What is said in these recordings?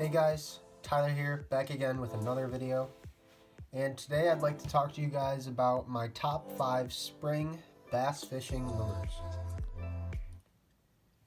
Hey guys, Tyler here, back again with another video. And today I'd like to talk to you guys about my top 5 spring bass fishing lures.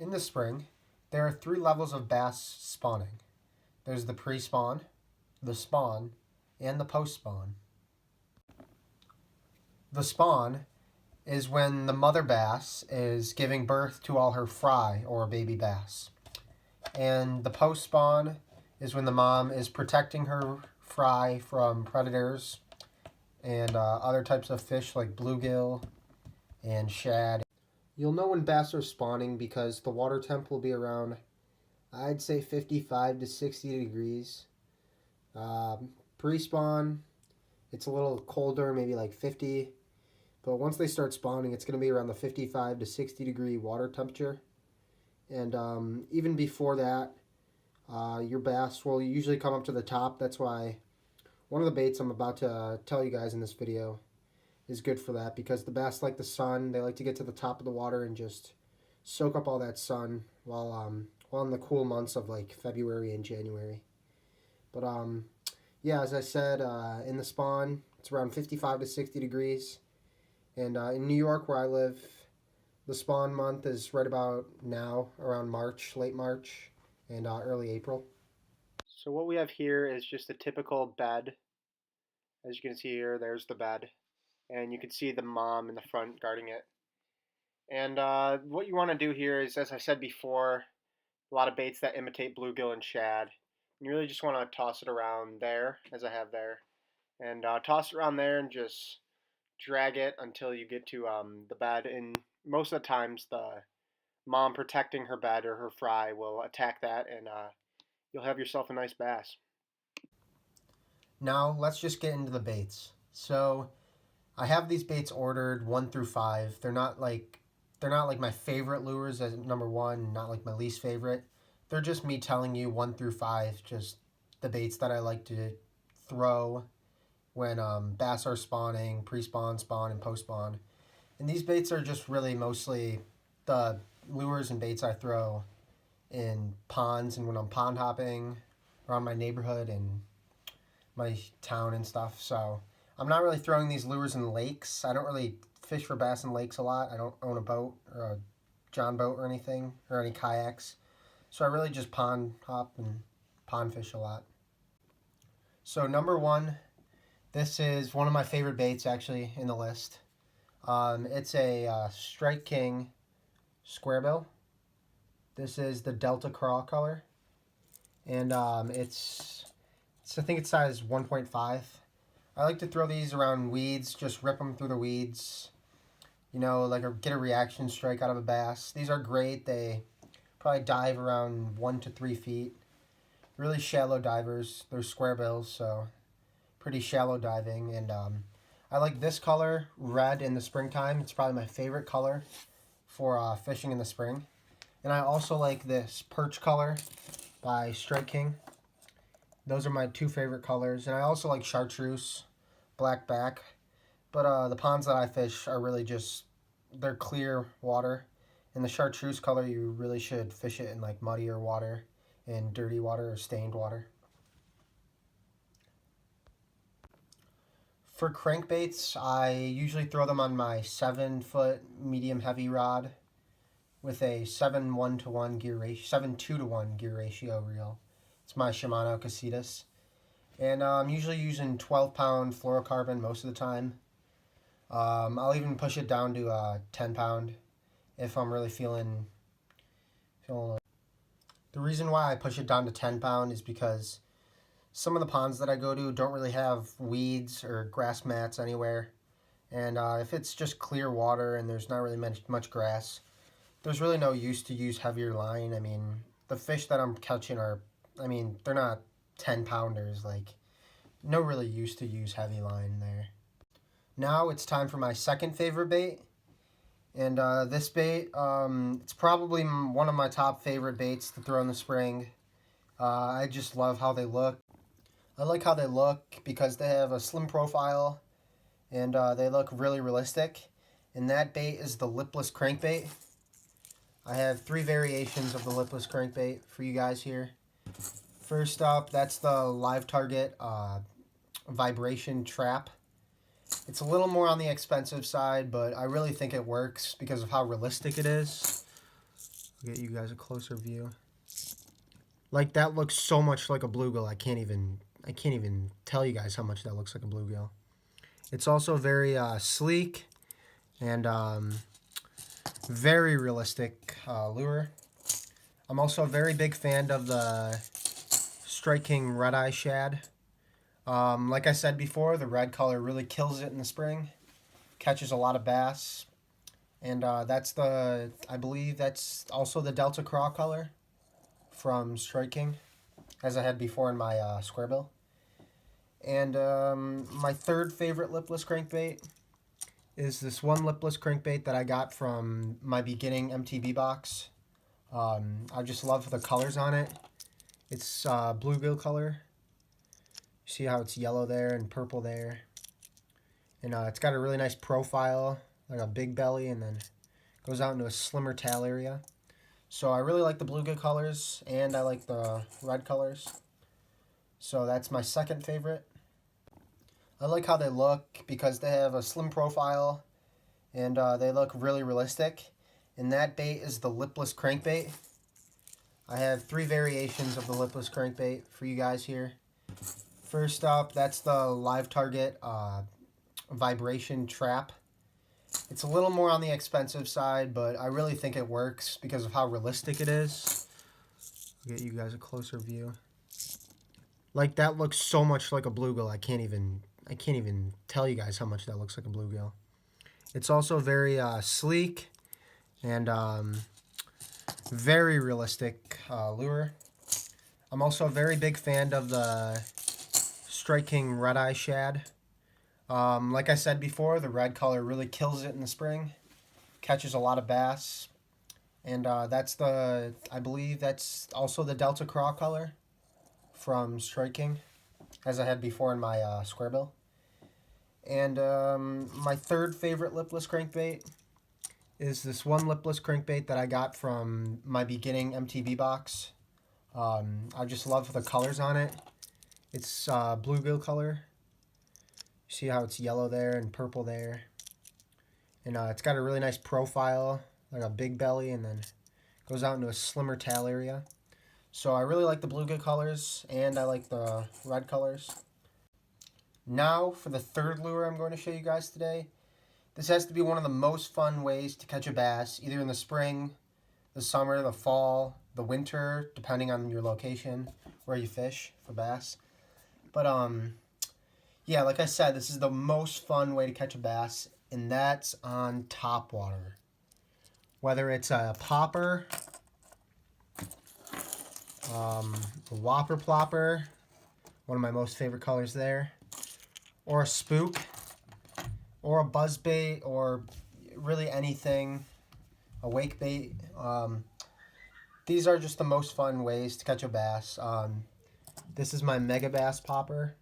In the spring, there are 3 levels of bass spawning. There's the pre-spawn, the spawn, and the post-spawn. The spawn is when the mother bass is giving birth to all her fry or baby bass. And the post-spawn is when the mom is protecting her fry from predators and other types of fish like bluegill and shad. You'll know when bass are spawning because the water temp will be around, I'd say 55 to 60 degrees. Pre-spawn, it's a little colder, maybe like 50. But once they start spawning, it's going to be around the 55 to 60 degree water temperature. And even before that, your bass will usually come up to the top. That's why one of the baits I'm about to tell you guys in this video is good for that, because the bass like the sun. They like to get to the top of the water and just soak up all that sun while in the cool months of like February and January. But yeah, as I said, in the spawn, it's around 55 to 60 degrees. And in New York, where I live, the spawn month is right about now, around March, late March, and early April. So what we have here is just a typical bed. As you can see here, there's the bed. And you can see the mom in the front guarding it. And what you want to do here is, as I said before, a lot of baits that imitate bluegill and shad. You really just want to toss it around there, as I have there. And toss it around there and just drag it until you get to the bed. And most of the times the mom protecting her bed or her fry will attack that, and you'll have yourself a nice bass. Now let's just get into the baits. So I have these baits ordered 1 through 5. They're not like my favorite lures as number 1, not like my least favorite. They're just me telling you 1 through 5, just the baits that I like to throw when bass are spawning, pre-spawn, spawn, and post-spawn. And these baits are just really mostly the lures and baits I throw in ponds and when I'm pond hopping around my neighborhood and my town and stuff. So I'm not really throwing these lures in lakes. I don't really fish for bass in lakes a lot. I don't own a boat or a John boat or anything, or any kayaks. So I really just pond hop and pond fish a lot. So number 1, this is one of my favorite baits actually in the list. It's a Strike King Squarebill. This is the Delta Craw color, and it's I think it's size 1.5. I like to throw these around weeds, just rip them through the weeds, you know, like get a reaction strike out of a bass. These are great. They probably dive around 1 to 3 feet. Really shallow divers. They're squarebills, so pretty shallow diving. And I like this color, red, in the springtime. It's probably my favorite color for fishing in the spring. And I also like this Perch color by Strike King. Those are my 2 favorite colors. And I also like chartreuse, black back. But the ponds that I fish are really just, they're clear water. And the chartreuse color, you really should fish it in like muddier water and dirty water or stained water. For crankbaits, I usually throw them on my 7-foot medium heavy rod with a 7:1 gear ratio, 7:2 gear ratio reel. It's my Shimano Casitas. And I'm usually using 12-pound fluorocarbon most of the time. I'll even push it down to 10-pound if I'm really feeling the reason why I push it down to 10-pound is because some of the ponds that I go to don't really have weeds or grass mats anywhere. And if it's just clear water and there's not really much grass, there's really no use to use heavier line. I mean, the fish that I'm catching are, I mean, they're not 10-pounders. Like, no really use to use heavy line there. Now it's time for my second favorite bait. And this bait, it's probably one of my top favorite baits to throw in the spring. I just love how they look. I like how they look because they have a slim profile and they look really realistic. And that bait is the Lipless Crankbait. I have 3 variations of the Lipless Crankbait for you guys here. First up, that's the Livetarget vibration trap. It's a little more on the expensive side, but I really think it works because of how realistic it is. I'll get you guys a closer view. Like, that looks so much like a bluegill. I can't even tell you guys how much that looks like a bluegill. It's also very sleek and very realistic lure. I'm also a very big fan of the Strike King Redeye Shad. Like I said before, the red color really kills it in the spring. Catches a lot of bass. And I believe that's also the Delta Craw color from Strike King, as I had before in my Squarebill. And my third favorite lipless crankbait is this one lipless crankbait that I got from my beginning MTB box. I just love the colors on it. It's bluegill color. You see how it's yellow there and purple there. And it's got a really nice profile, like a big belly, and then goes out into a slimmer tail area. So I really like the bluegill colors, and I like the red colors. So that's my second favorite. I like how they look because they have a slim profile, and they look really realistic. And that bait is the lipless crankbait. I have 3 variations of the lipless crankbait for you guys here. First up, that's the Livetarget vibration trap. It's a little more on the expensive side, but I really think it works because of how realistic it is. I'll get you guys a closer view. Like, that looks so much like a bluegill. I can't even tell you guys how much that looks like a bluegill. It's also very sleek and very realistic lure. I'm also a very big fan of the Strike King Redeye Shad. Like I said before, the red color really kills it in the spring. Catches a lot of bass. And I believe that's also the Delta Craw color from Strike King, as I had before in my Squarebill. And my third favorite lipless crankbait is this one lipless crankbait that I got from my beginning MTB box. I just love the colors on it. It's bluegill color. You see how it's yellow there and purple there. And it's got a really nice profile, like a big belly, and then goes out into a slimmer tail area. So I really like the bluegill colors, and I like the red colors. Now for the third lure I'm going to show you guys today. This has to be one of the most fun ways to catch a bass, either in the spring, the summer, the fall, the winter, depending on your location, where you fish for bass. But yeah, like I said, this is the most fun way to catch a bass, and that's on topwater. Whether it's a Plopper, a Whopper Plopper, one of my most favorite colors there, or a Spook, or a buzz bait, or really anything, a wake bait. These are just the most fun ways to catch a bass. This is my Megabass popper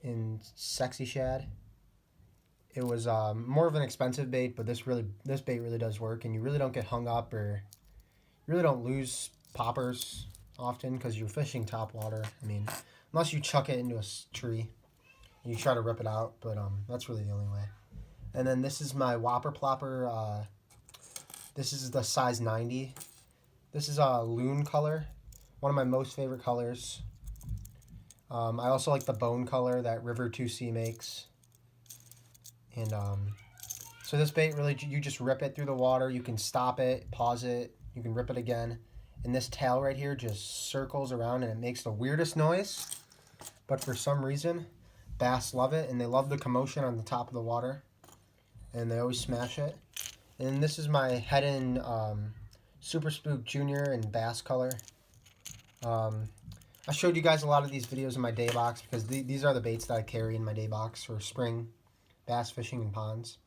in Sexy Shad. It was more of an expensive bait, but this bait really does work, and you really don't get hung up, or you really don't lose poppers often because you're fishing topwater. I mean, unless you chuck it into a tree and you try to rip it out, but that's really the only way. And then this is my Whopper Plopper. This is the size 90. This is a Loon color, one of my most favorite colors. I also like the bone color that River 2C makes. And so this bait really, you just rip it through the water. You can stop it, pause it, you can rip it again. And this tail right here just circles around and it makes the weirdest noise. But for some reason, bass love it, and they love the commotion on the top of the water. And they always smash it. And then this is my Heddon Super Spook Junior in bass color. I showed you guys a lot of these videos in my day box because these are the baits that I carry in my day box for spring bass fishing in ponds.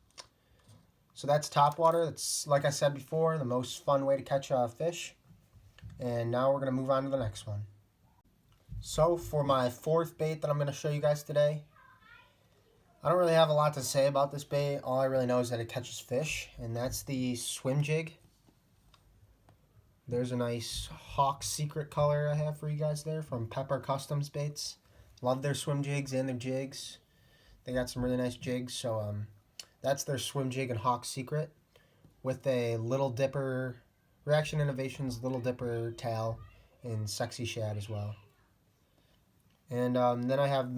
So that's topwater. That's, like I said before, the most fun way to catch a fish. And now we're going to move on to the next one. So for my fourth bait that I'm going to show you guys today, I don't really have a lot to say about this bait. All I really know is that it catches fish, and that's the swim jig. There's a nice Hawk Secret color I have for you guys there from Pepper Customs Baits. Love their swim jigs and their jigs. They got some really nice jigs, so that's their swim jig and Hawk Secret with a Little Dipper, Reaction Innovations Little Dipper tail in Sexy Shad as well. And then I have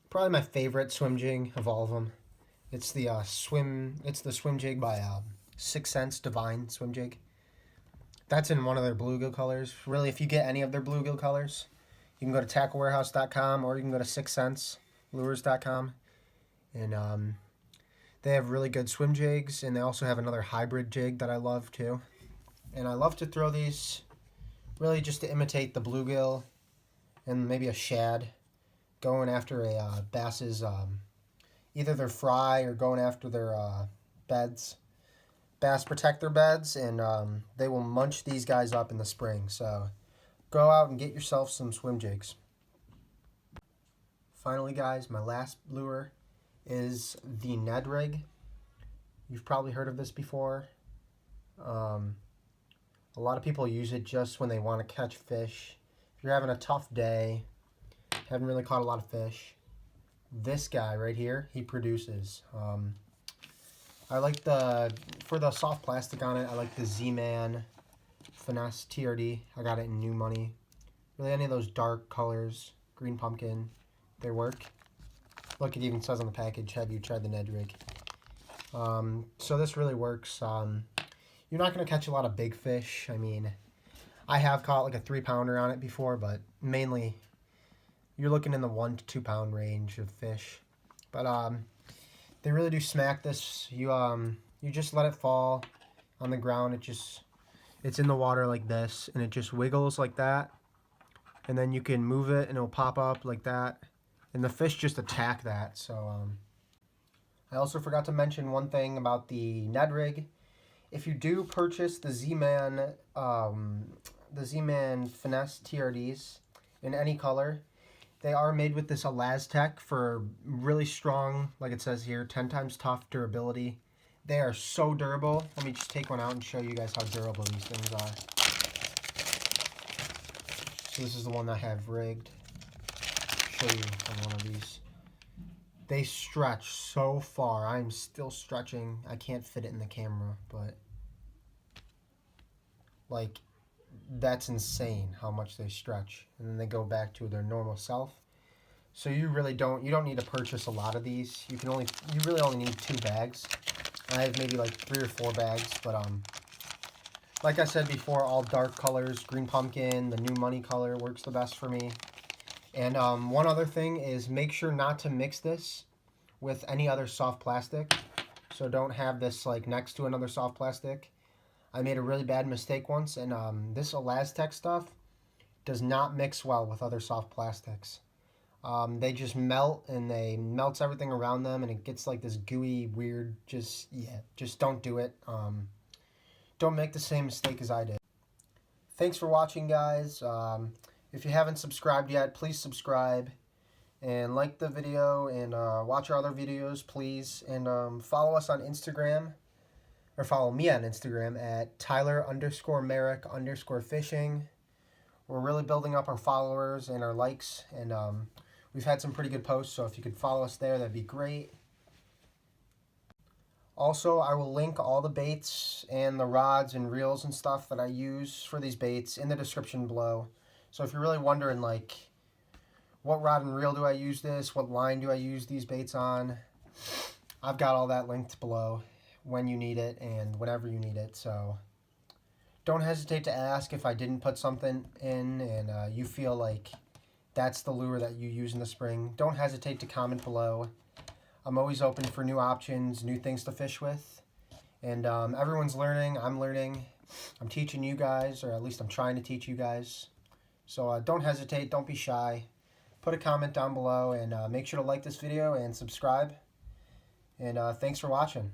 probably my favorite swim jig of all of them. It's the swim jig by 6 Sense Divine swim jig. That's in one of their Bluegill colors. Really, if you get any of their Bluegill colors, you can go to tacklewarehouse.com or you can go to 6senselures.com. And they have really good swim jigs, and they also have another hybrid jig that I love too. And I love to throw these really just to imitate the Bluegill and maybe a Shad, going after a bass's, either their fry or going after their beds. Bass protect their beds, and they will munch these guys up in the spring. So go out and get yourself some swim jigs. Finally, guys, my last lure is the Ned Rig. You've probably heard of this before. A lot of people use it just when they want to catch fish. If you're having a tough day, haven't really caught a lot of fish, this guy right here, he produces. I like for the soft plastic on it, I like the Z-Man Finesse TRD. I got it in new money. Really, any of those dark colors, green pumpkin, they work. Look, it even says on the package, have you tried the Ned Rig? So this really works. You're not going to catch a lot of big fish. I mean, I have caught like a 3-pounder on it before, but mainly you're looking in the 1 to 2 pound range of fish. But they really do smack this. You just let it fall on the ground. It's in the water like this, and it just wiggles like that. And then you can move it, and it'll pop up like that. And the fish just attack that. So I also forgot to mention one thing about the Ned Rig. If you do purchase the Z-Man Finesse TRDs in any color, they are made with this Elastec for really strong, like it says here, 10 times tough durability. They are so durable. Let me just take one out and show you guys how durable these things are. So this is the one I have rigged. Show you on one of these. They stretch so far. I'm still stretching. I can't fit it in the camera, but like, that's insane how much they stretch, and then they go back to their normal self. So you really don't need to purchase a lot of these. You really only need 2 bags. I have maybe like 3 or 4 bags, but like I said before, all dark colors, green pumpkin, the new money color works the best for me. And one other thing is, make sure not to mix this with any other soft plastic. So don't have this like next to another soft plastic. I made a really bad mistake once, and this Elastec stuff does not mix well with other soft plastics. They just melt, and they melts everything around them, and it gets like this gooey, weird, just don't do it. Don't make the same mistake as I did. Thanks for watching, guys. If you haven't subscribed yet, please subscribe and like the video, and watch our other videos, please. And follow us on Instagram. Or follow me on Instagram at Tyler_Merrick_fishing. We're really building up our followers and our likes, and we've had some pretty good posts, so if you could follow us there, that'd be great. Also, I will link all the baits and the rods and reels and stuff that I use for these baits in the description below. So if you're really wondering, like, what rod and reel do I use this, what line do I use these baits on, I've got all that linked below, when you need it and whenever you need it. So don't hesitate to ask if I didn't put something in and you feel like that's the lure that you use in the spring. Don't hesitate to comment below. I'm always open for new options, new things to fish with. And everyone's learning. I'm learning. I'm teaching you guys, or at least I'm trying to teach you guys. So don't hesitate. Don't be shy. Put a comment down below, and make sure to like this video and subscribe. And thanks for watching.